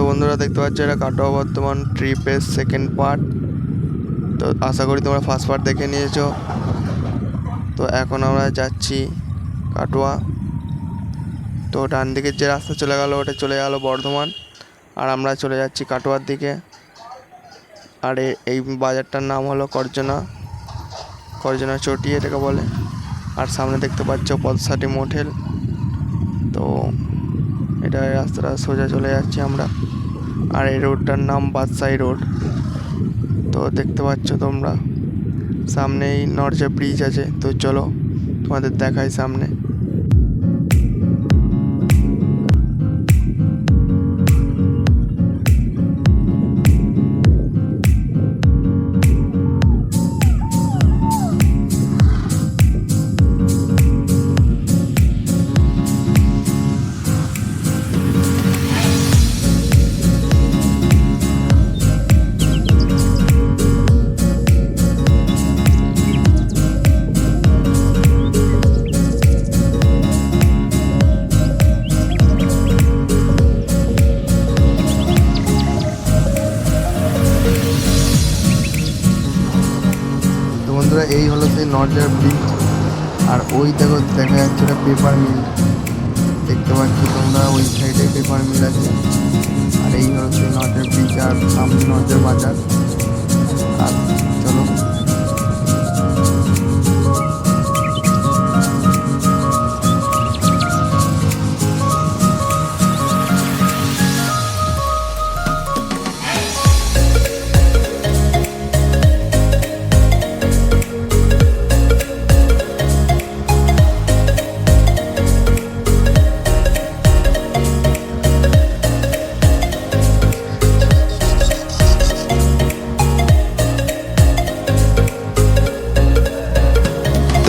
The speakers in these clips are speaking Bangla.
তো বন্ধুরা দেখতে পাচ্ছ এটা কাটোয়া বর্ধমান ট্রিপের সেকেন্ড পার্ট। তো আশা করি তোমরা ফার্স্ট পার্ট দেখে নিয়েছো। তো এখন আমরা যাচ্ছি কাটোয়া। তো ডান দিকের যে রাস্তা চলে গেল ওটা চলে গেল বর্ধমান, আর আমরা চলে যাচ্ছি কাটোয়ার দিকে। আর এই বাজারটার নাম হলো করজনা চটি এটাকে বলে। আর সামনে দেখতে পাচ্ছ পদসাটি মোটেল। তো এটা রাস্তাটা সোজা চলে যাচ্ছি আমরা। আর এই রোডটার নাম বাদশাহী রোড। তো দেখতে পাচ্ছ তোমরা সামনেই নরজা ব্রিজ আছে। তো চলো তোমাদের দেখাই সামনে। বন্ধুরা এই হলো সেই নরজার ব্রিজ। আর ওই দেখা যাচ্ছে ওটা পেপার মিল। দেখতে পাচ্ছ তোমরা ওই সাইডে পেপার মিল আছে। আর এই হলো সেই নরজার ব্রিজ আর সামনে নরজার বাজার। আর চলো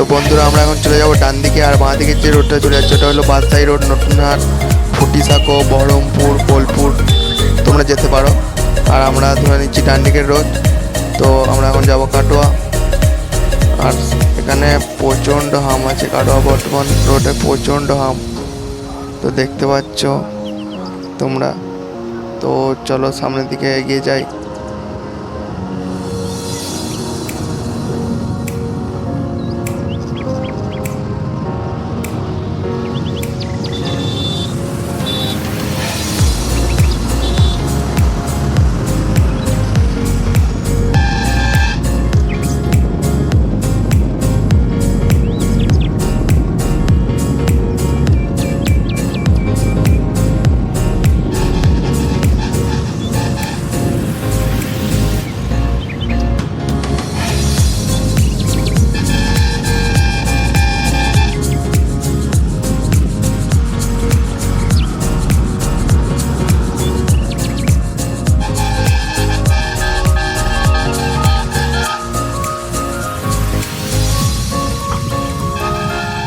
তো বন্ধুরা আমরা এখন চলে যাবো ডান দিকে। আর বাঁ দিকের যে রোডটা চলে যাচ্ছে ওটা হলো বাদশাহী রোড, নতুনহাট, ফুটিসাঁকো, বহরমপুর, বোলপুর তোমরা যেতে পারো। আর আমরা ধরে নিচ্ছি ডান দিকের রোড। তো আমরা এখন যাব কাটোয়া। আর এখানে প্রচণ্ড হাম আছে, কাটোয়া বর্ধমান রোডে প্রচণ্ড হাম। তো দেখতে পাচ্ছ তোমরা। তো চলো সামনের দিকে এগিয়ে যাই।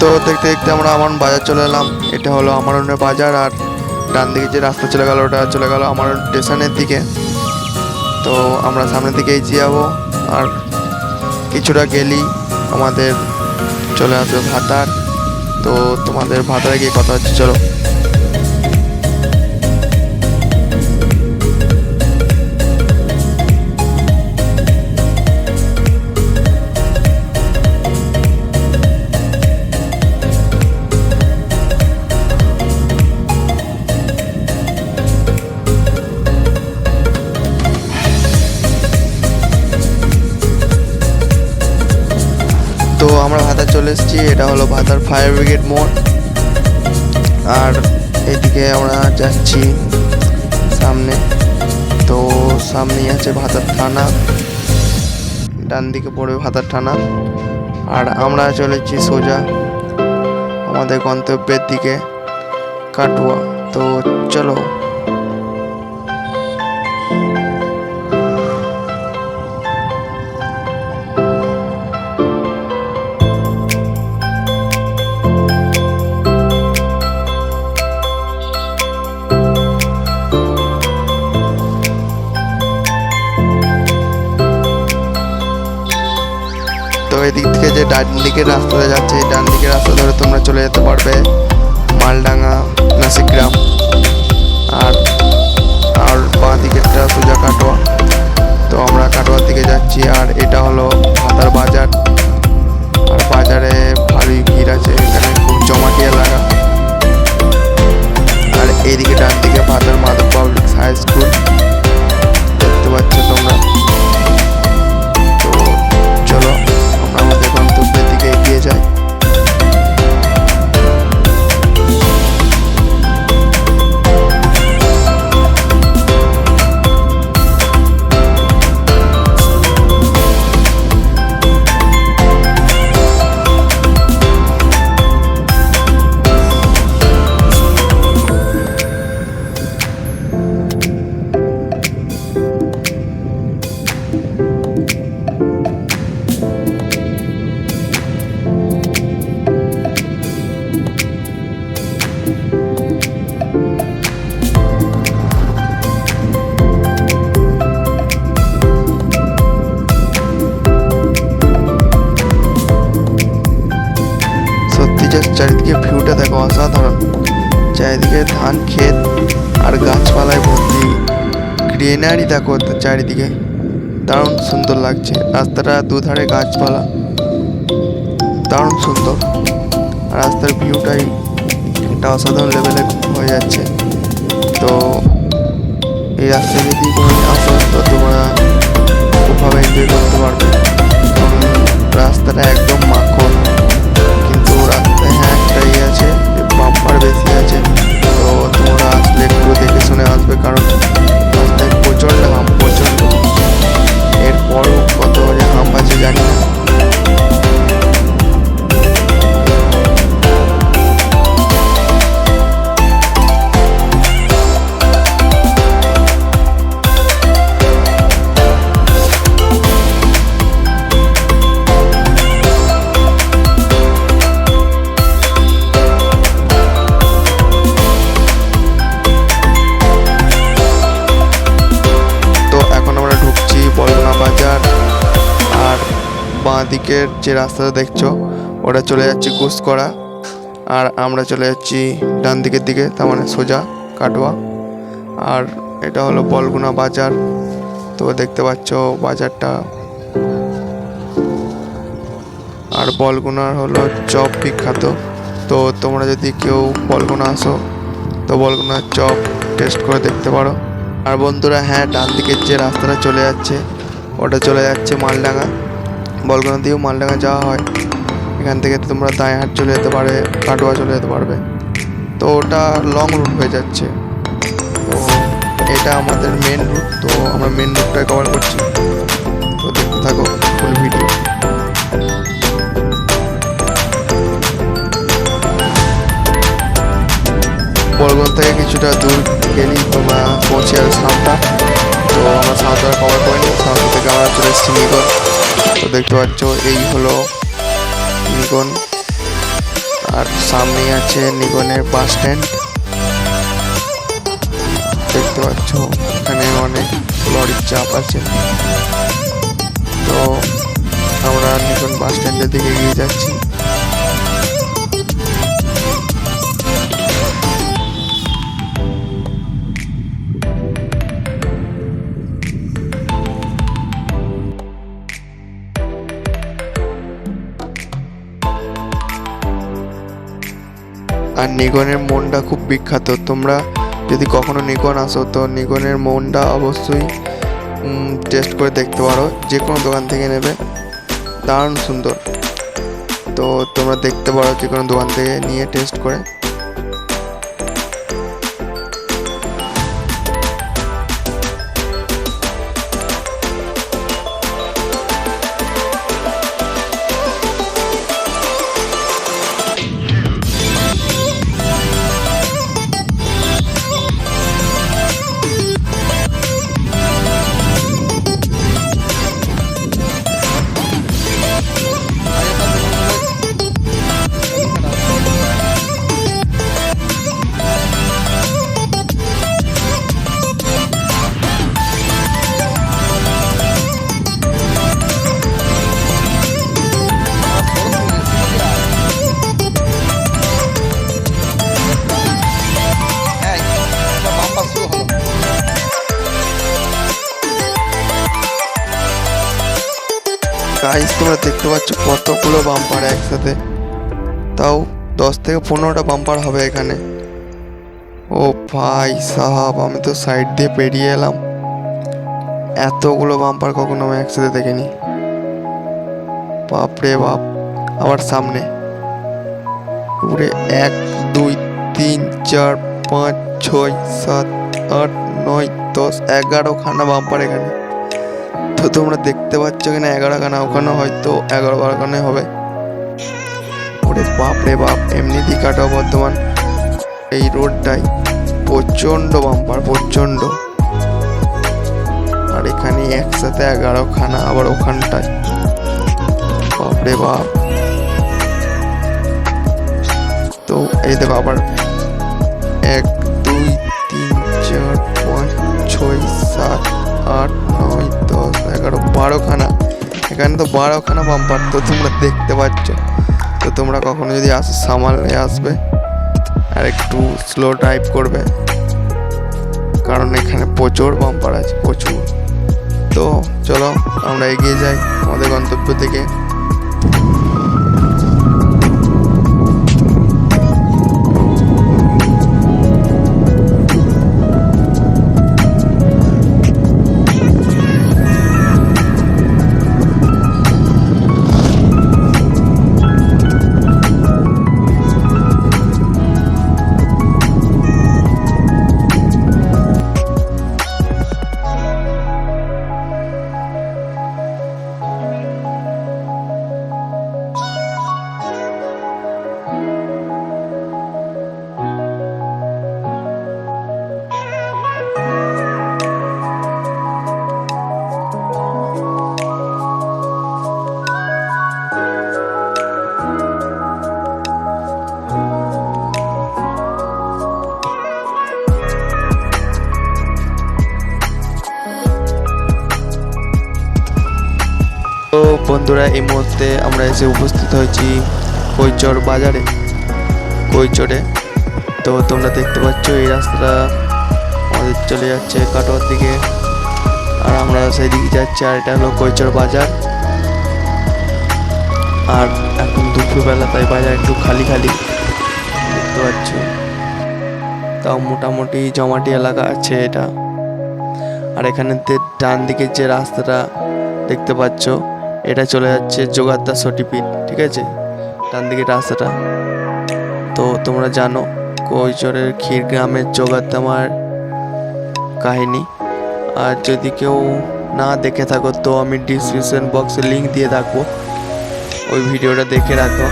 তো দেখতে দেখতে আমরা আমার বাজার চলে এলাম। এটা হলো আমারনের বাজার। আর ডান দিকে যে রাস্তা চলে গেল ওটা চলে গেল আমার স্টেশনের দিকে। তো আমরা সামনের দিকে এগিয়ে যাবো। আর কিছুটা গেলেই আমাদের চলে আসবে ভাতার। তো তোমাদের ভাতারে গিয়ে কথা হচ্ছে, চলো। তো আমরা ভাতার চলে এসেছি। এটা হলো ভাতার ফায়ার ব্রিগেড মোড়। আর এদিকে আমরা যাচ্ছি সামনে। তো সামনেই আছে ভাতার থানা, ডান দিকে পড়বে ভাতার থানা। আর আমরা চলেছি সোজা আমাদের গন্তব্যের দিকে, কাটোয়া। তো চলো। তো এদিক থেকে যে ডান দিকের রাস্তাটা যাচ্ছে, এই ডান দিকের রাস্তা ধরে তোমরা চলে যেতে পারবে মালডাঙ্গা, নাসিগ্রাম। আর চারিদিকে ভিউটা দেখো অসাধারণ। চারিদিকে ধান ক্ষেত আর গাছপালায় ভর্তি, গ্রিনারি দেখো চারিদিকে, দারুণ সুন্দর লাগছে। রাস্তাটা দুধারে গাছপালা, দারুণ সুন্দর। রাস্তার ভিউটাই একটা অসাধারণ লেভেলে হয়ে যাচ্ছে। তো এই রাস্তায় যদি কোনো আসো তো তোমরা খুবভাবে এনজয় করতে পারবে, কারণ রাস্তাটা একদম মাখন। কিন্তু রাস্তায় হ্যাঁ একটাই আছে, বাম্পার বেশি আছে। তো তোমরা আসলে একটু দেখে শুনে আসবে, কারণ রাস্তায় প্রচণ্ড হাম, প্রচণ্ড। এরপরও কত যে হাম আছে জানি না। বাঁ দিকের যে রাস্তাটা দেখছো ওটা চলে যাচ্ছে ঘুষকরা, আর আমরা চলে যাচ্ছি ডান দিকের দিকে, তার মানে সোজা কাটোয়া। আর এটা হলো বলগুনা বাজার। তো দেখতে পাচ্ছ বাজারটা। আর বলগুনার হলো চপ বিখ্যাত। তো তোমরা যদি কেউ বলগুনা আসো তো বলগুনার চপ টেস্ট করে দেখতে পারো। আর বন্ধুরা হ্যাঁ, ডান দিকের যে রাস্তাটা চলে যাচ্ছে ওটা চলে যাচ্ছে মালডাঙ্গা। বলগুনা দিয়েও মালডাঙ্গা যাওয়া হয়। এখান থেকে তোমরা দাঁড়াহাট চলে যেতে পারবে, কাটোয়া চলে যেতে পারবে। তো ওটা লং রুট হয়ে যাচ্ছে। তো এটা আমাদের মেন রুট, তো আমরা মেন রুটটাই কভার করছি। তো দেখতে থাকো ফুল ভিডিও। বলগুনা থেকে কিছুটা দূর গেলেই তোমরা পৌঁছে যাবে সাঁওতা। তো আমরা সাঁওতা কভার করে নিই। সাঁওতা থেকে আমরা চলে এসেছি নিগন। তো দেখতে পাচ্ছ এই হলো নিগন, আর সামনেই আছে নিগনের বাস স্ট্যান্ড। দেখতে পাচ্ছ এখানে অনেক লরির চাপ আছে। তো আমরা নিগন বাস স্ট্যান্ডের দিকে এগিয়ে যাচ্ছি। আর নিগনের মনটা খুব বিখ্যাত। তোমরা যদি কখনো নিগন আসো তো নিগনের মনটা অবশ্যই টেস্ট করে দেখতে পারো, যে কোনো দোকান থেকে নেবে, দারুণ সুন্দর। তো তোমরা দেখতে পারো যে কোনো দোকান থেকে নিয়ে টেস্ট করে। গাইস তোমরা দেখতে পাচ্ছ কতগুলো বাম্পার একসাথে, তাও 10 থেকে 15টা বাম্পার হবে এখানে। ও ভাই সাহাব, আমি তো সাইড দিয়ে পেরিয়ে এলাম। এতগুলো বাম্পার কখনো আমি একসাথে দেখিনি। বাপ রে বাপ। আবার সামনে পুরে 1 2 3 4 5 6 7 8 9 10 11খানা বাম্পার এখানে। তো তোমরা দেখতে পাচ্ছ এখানে 11খানা, ওখানে হয়তো 11-12খানা হবে। ওরে বাপ রে বাপ। এমনিতেই কাটোয়া বর্ধমান এই রোডটাই প্রচণ্ড বাম্পার, প্রচণ্ড। আর এখানে একসাথে 11খানা, আবার ওখানটায় বাপ রে বাপ। তো এই দেখো আবার 1 2 3 4 5 6 7 8 9 10 11 12খানা। এখানে তো 12খানা বাম্পার। তো তোমরা দেখতে পাচ্ছ তো তোমরা কখনো যদি আসো সামালে আসবে আর একটু স্লো ড্রাইভ করবে, কারণ এখানে প্রচুর বাম্পার আছে, প্রচুর। তো চলো আমরা এগিয়ে যাই আমাদের গন্তব্য থেকে। তো বন্ধুরা, এই মুহূর্তে আমরা এসে উপস্থিত হয়েছি কৈচর বাজারে, কৈচরে। তো তোমরা দেখতে পাচ্ছ এই রাস্তাটা আমাদের চলে যাচ্ছে কাটোয়ার দিকে, আর আমরা সেই দিকে যাচ্ছি। আর এটা হলো কৈচর বাজার। আর এখন দুপুরবেলা, তাই বাজার একটু খালি খালি দেখতে পাচ্ছ। তাও মোটামুটি জমাটি এলাকা আছে এটা। আর এখানে ডান দিকের যে রাস্তাটা দেখতে পাচ্ছ, এটা চলে যাচ্ছে যোগাদ্দা সটিপীঠ, ঠিক আছে, ডান দিকের রাস্তাটা। তো তোমরা জানো কৈচরের ক্ষীরগ্রামের যোগাদ্দা মার কাহিনী। আর যদি কেউ না দেখে থাকো তো আমি ডিসক্রিপশন বক্সে লিঙ্ক দিয়ে রাখবো, ওই ভিডিওটা দেখে রাখো।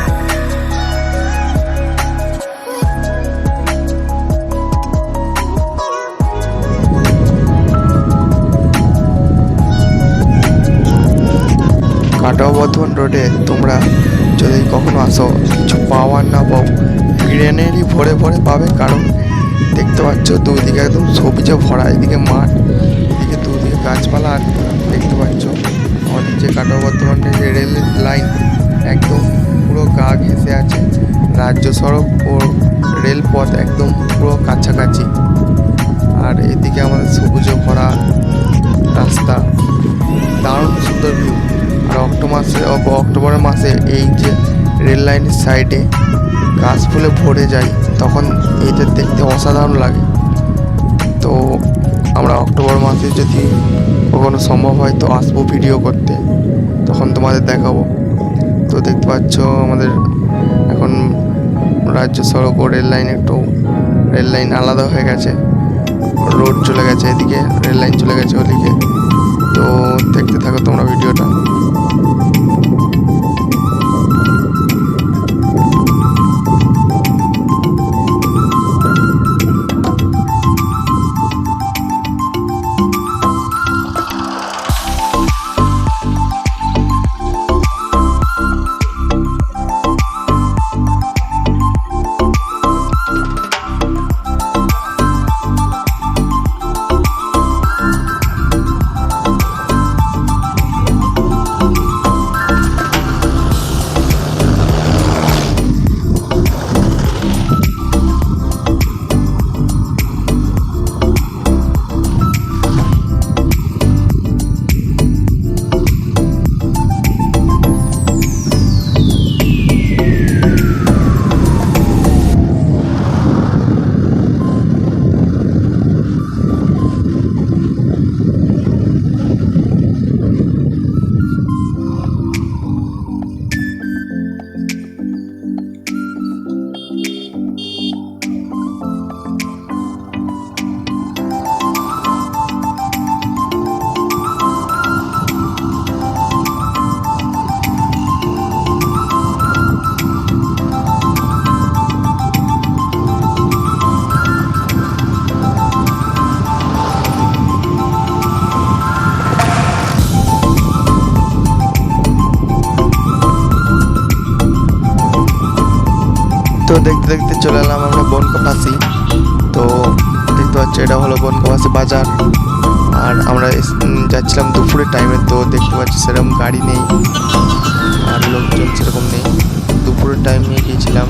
কাটোয়া বর্ধমান রোডে তোমরা যদি কখনো আসো, কিছু পাওয়ার না পাও, গ্রিনারি ভরে ভরে পাবে। কারণ দেখতে পাচ্ছ দুদিকে একদম সবুজে ভরা, এদিকে মাঠ, এদিকে দুদিকে গাছপালা। আর দেখতে পাচ্ছ আমাদের যে কাটোয়া বর্ধমানের যে রেল লাইন একদম পুরো গা ঘেঁষে আছে, রাজ্য সড়ক ও রেলপথ একদম পুরো কাছাকাছি। আর এদিকে আমাদের সবুজে ভরা রাস্তা, দারুণ সুন্দর ভিউ। আর অক্টোবরের মাসে এই যে রেল লাইনের সাইডে গাছ ফুলে ভরে যায়, তখন এটা দেখতে অসাধারণ লাগে। তো আমরা অক্টোবর মাসে যদি কখনো সম্ভব হয় তো আসবো ভিডিও করতে, তখন তোমাদের দেখাবো। তো দেখতে পাচ্ছ আমাদের এখন রাজ্য সড়ক ও রেল লাইন, একটু রেল লাইন আলাদা হয়ে গেছে, রোড চলে গেছে এদিকে, রেল লাইন চলে গেছে ওদিকে। তো দেখতে থাকো তোমরা ভিডিওটা। তো দেখতে দেখতে চলে এলাম আমরা বনকাপাসি। তো দেখতে পাচ্ছ এটা হলো বনকাপাসি বাজার। আর আমরা যাচ্ছিলাম দুপুরের টাইমে, তো দেখতে পাচ্ছি সেরকম গাড়ি নেই আর লোকজন সেরকম নেই। দুপুর দুপুরের টাইমে গিয়েছিলাম।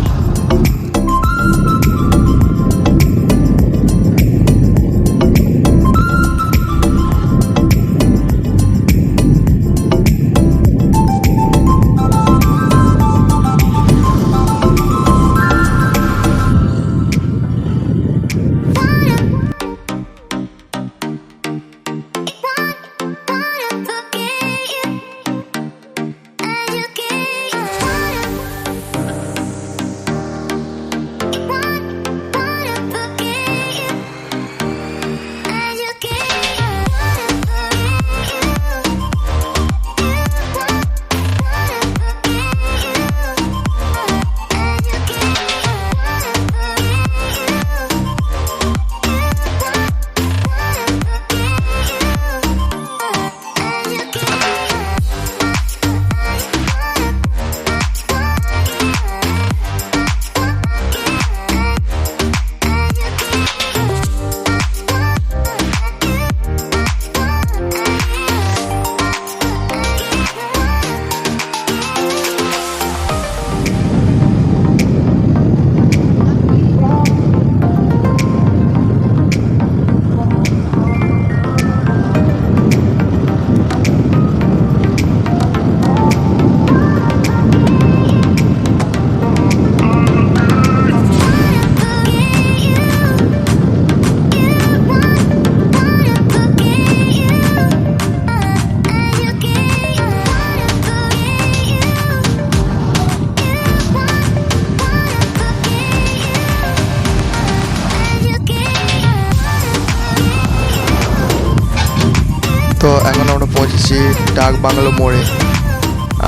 তো এখন আমরা পৌঁছেছি ডাক বাংলো মোড়ে।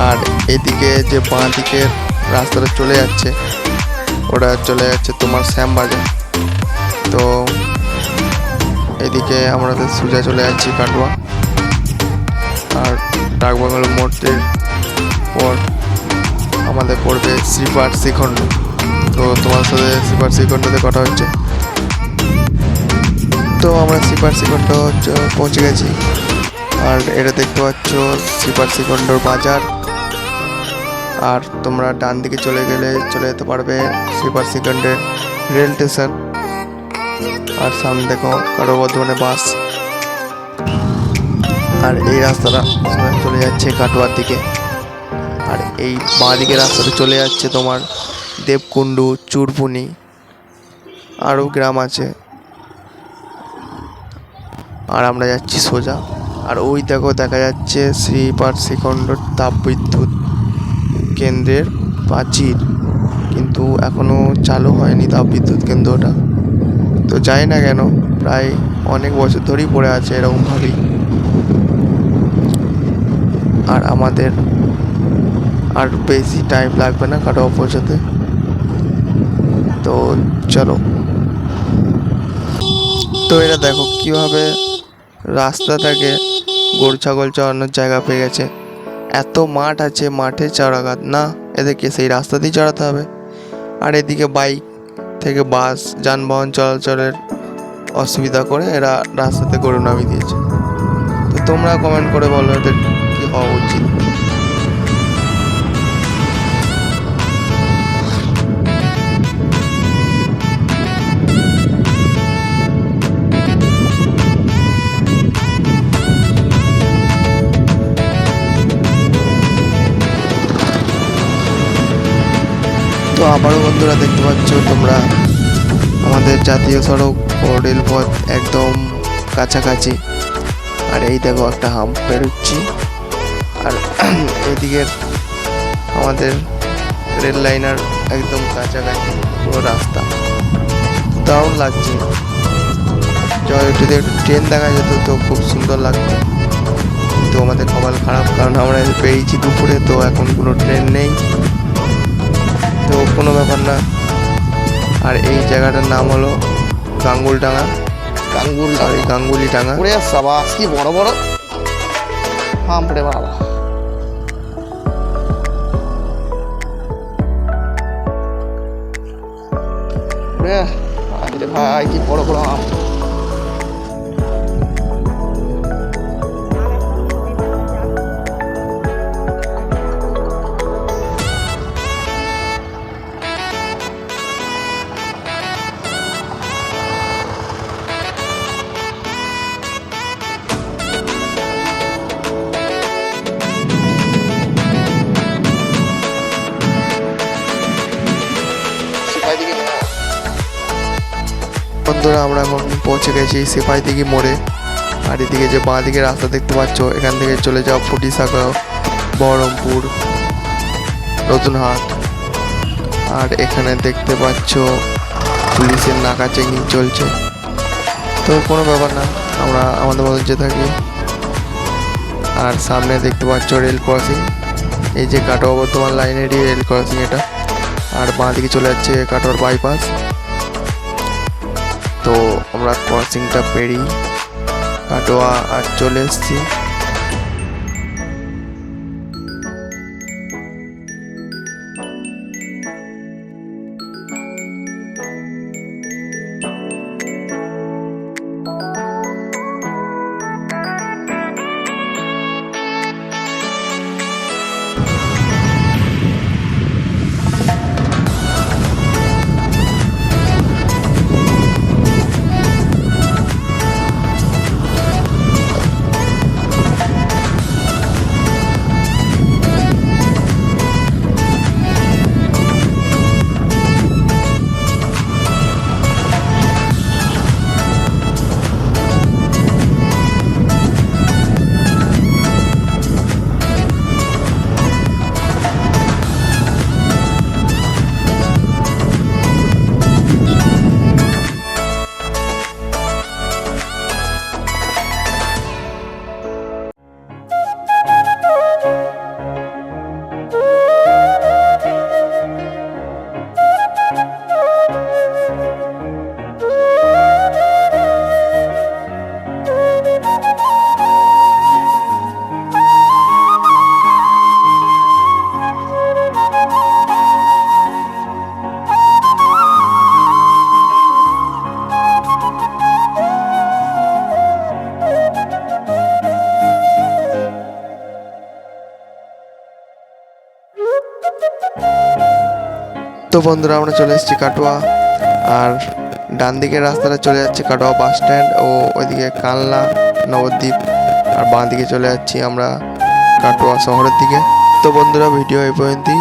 আর এদিকে যে বাঁ দিকের রাস্তাটা চলে যাচ্ছে ওটা চলে যাচ্ছে তোমার শ্যামবাজার। তো এদিকে আমরা সোজা চলে যাচ্ছি কাটোয়া। আর ডাক বাংলো মোড়ের পর আমাদের পড়বে শ্রীপাঠ শ্রীখণ্ড। তো তোমার সাথে শ্রীপাঠ শ্রীখণ্ডতে কথা হচ্ছে। তো আমরা শ্রীপাঠ শ্রীখণ্ড পৌঁছে গেছি। আর এটা দেখতে পাচ্ছ শ্রীপাঠ শ্রীখণ্ডর বাজার। আর তোমরা ডান দিকে চলে গেলে চলে যেতে পারবে শ্রীপাঠ শ্রীখণ্ডের রেল স্টেশন। আর সামনে দেখো কাটো বর্ধমানে বাস। আর এই রাস্তাটা চলে যাচ্ছে কাটোয়ার দিকে। আর এই বাঁ দিকে রাস্তাটা চলে যাচ্ছে তোমার দেবকুণ্ডু, চুরপুনি, আরও গ্রাম আছে। আর আমরা যাচ্ছি সোজা। আর ওই দেখো দেখা যাচ্ছে শ্রীপাঠ শ্রীখণ্ড তাপবিদ্যুৎ কেন্দ্রের প্রাচীর, কিন্তু এখনও চালু হয়নি তাপবিদ্যুৎ কেন্দ্রটা। তো জানি না কেন, প্রায় অনেক বছর ধরেই পড়ে আছে এরকমভাবেই। আর আমাদের আর বেশি টাইম লাগবে না কাটোয়া পৌঁছাতে। তো চলো। তো এটা দেখো কীভাবে রাস্তাটাকে গরু ছাগল চড়ানোর জায়গা পেয়ে গেছে। এত মাঠ আছে, মাঠে চড়াগাত না, এদেরকে সেই রাস্তাতেই চড়াতে হবে। আর এদিকে বাইক থেকে বাস যানবাহন চলাচলের অসুবিধা করে এরা রাস্তাতে গরু নামিয়ে দিয়েছে। তো তোমরা কমেন্ট করে বলো এদের কী হওয়া উচিত। তো আবারও বন্ধুরা দেখতে পাচ্ছ তোমরা আমাদের জাতীয় সড়ক ও রেলপথ একদম কাছাকাছি। আর এই দেখো একটা হাম্প পেরোচ্ছি। আর এদিকে আমাদের রেল লাইনার একদম কাছাকাছি পুরো রাস্তা, দারুণ লাগছে। যদি ট্রেন দেখা যেত তো খুব সুন্দর লাগতো, কিন্তু আমাদের কপাল খারাপ, কারণ আমরা পেয়েছি দুপুরে, তো এখন কোনো ট্রেন নেই। তো কোনো ব্যাপার না। আর এই জায়গাটার নাম হলো গাঙ্গুলডাঙ্গা, গাঙ্গুলিডাঙ্গা। সাবাস কি বড় বড় হাম রে বাবা। ভাই কি বড় বড় আম। বন্ধুরা আমরা এখন পৌঁছে গেছি সিপাহীদিঘি মোড়ে। আর এদিকে যে বাঁ দিকে রাস্তা দেখতে পাচ্ছ, এখান থেকে চলে যাও ফুটিসাঁকো, বহরমপুর, নতুনহাট। আর এখানে দেখতে পাচ্ছ পুলিশের নাকা চেকিং চলছে, তো কোনো ব্যাপার না, আমরা আমাদের মতো যেতে থাকি। আর সামনে দেখতে পাচ্ছ রেল ক্রসিং, এই যে কাটোয়া বর্ধমান লাইনেরই রেল ক্রসিং এটা। আর বাঁ দিকে চলে যাচ্ছে কাটোয়ার বাইপাস। তো আমরা ক্রসিংটা পেরিয়ে কাটোয়া আর চলে এসেছি। তো বন্ধুরা আমরা চলে এসেছি কাটোয়া। আর ডান দিকের রাস্তাটা চলে যাচ্ছে কাটোয়া বাস স্ট্যান্ড ও ওইদিকে কালনা নবদ্বীপ। আর বাঁ দিকে চলে যাচ্ছি আমরা কাটোয়া শহরের দিকে। তো বন্ধুরা ভিডিও এই পর্যন্তই।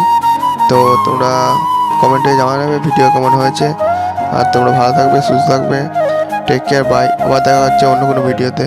তো তোমরা কমেন্টে জানাবে ভিডিও কেমন হয়েছে। আর তোমরা ভালো থাকবে, সুস্থ থাকবে, টেক কেয়ার, বাই। আবার দেখা হচ্ছে অন্য কোনো ভিডিওতে।